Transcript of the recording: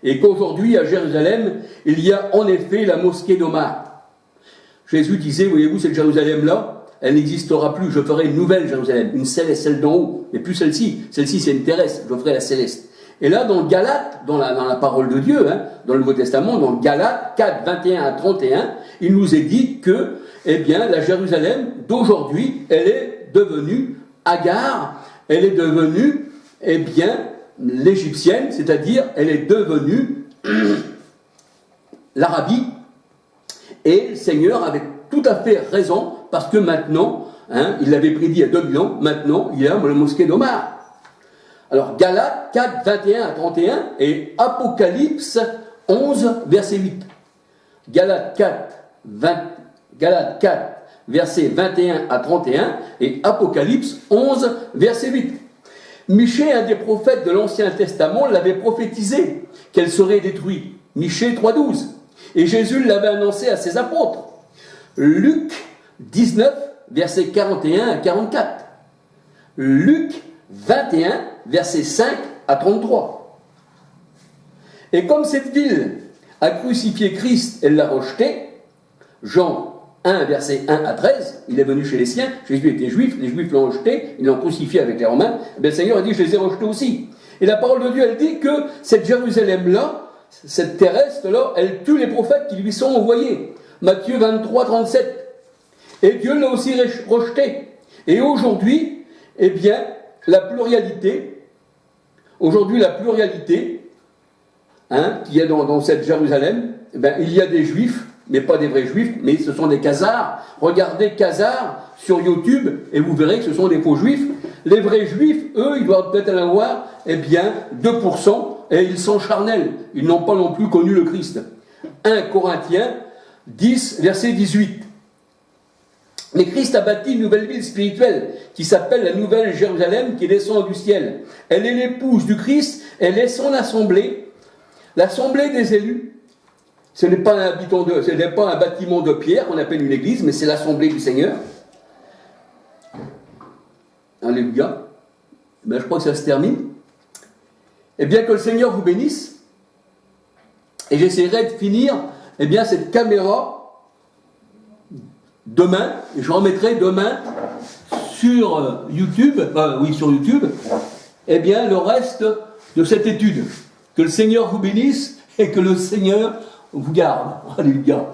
et qu'aujourd'hui à Jérusalem, il y a en effet la mosquée d'Omar. Jésus disait, voyez-vous, cette Jérusalem-là, elle n'existera plus, je ferai une nouvelle Jérusalem, une céleste, celle d'en haut, mais plus celle-ci. Celle-ci, c'est une terrestre, je ferai la céleste. Et là, dans Galates, dans la parole de Dieu, dans le Nouveau Testament, dans Galates 4, 21 à 31, il nous est dit que, eh bien, la Jérusalem d'aujourd'hui, elle est devenue Agar, elle est devenue, eh bien, l'égyptienne, c'est-à-dire, elle est devenue l'Arabie. Et le Seigneur avait tout à fait raison, parce que maintenant, il l'avait prédit il y a 2000 ans, maintenant, il y a la mosquée d'Omar. Alors, Galates 4, 21 à 31 et Apocalypse 11, verset 8. Galates 4, verset 21 à 31 et Apocalypse 11, verset 8. Michée, un des prophètes de l'Ancien Testament, l'avait prophétisé qu'elle serait détruite. Michée 3, 12. Et Jésus l'avait annoncé à ses apôtres. Luc 19, verset 41 à 44. Luc 21, verset 5 à 33. Et comme cette ville a crucifié Christ, elle l'a rejeté, Jean 1, verset 1 à 13, il est venu chez les siens, Jésus était juif, les juifs l'ont rejeté, ils l'ont crucifié avec les Romains, et bien le Seigneur a dit, je les ai rejetés aussi. Et la parole de Dieu, elle dit que cette Jérusalem-là, cette terrestre-là, elle tue les prophètes qui lui sont envoyés. Matthieu 23, 37. Et Dieu l'a aussi rejeté. Et aujourd'hui, eh bien, la pluralité, qu'il y a dans cette Jérusalem, eh bien, il y a des juifs, mais pas des vrais juifs, mais ce sont des khazars. Regardez khazars sur YouTube et vous verrez que ce sont des faux juifs. Les vrais juifs, eux, ils doivent peut-être en avoir, eh bien, 2%, et ils sont charnels. Ils n'ont pas non plus connu le Christ. 1 Corinthiens 10, verset 18. Mais Christ a bâti une nouvelle ville spirituelle qui s'appelle la Nouvelle Jérusalem qui descend du ciel. Elle est l'épouse du Christ, elle est son assemblée, l'assemblée des élus. Ce n'est pas un bâtiment de pierre qu'on appelle une église, mais c'est l'assemblée du Seigneur. Alléluia. Ben, je crois que ça se termine. Et bien que le Seigneur vous bénisse, et j'essaierai de finir cette caméra demain, et je remettrai demain sur YouTube, le reste de cette étude. Que le Seigneur vous bénisse et que le Seigneur vous garde. Alléluia.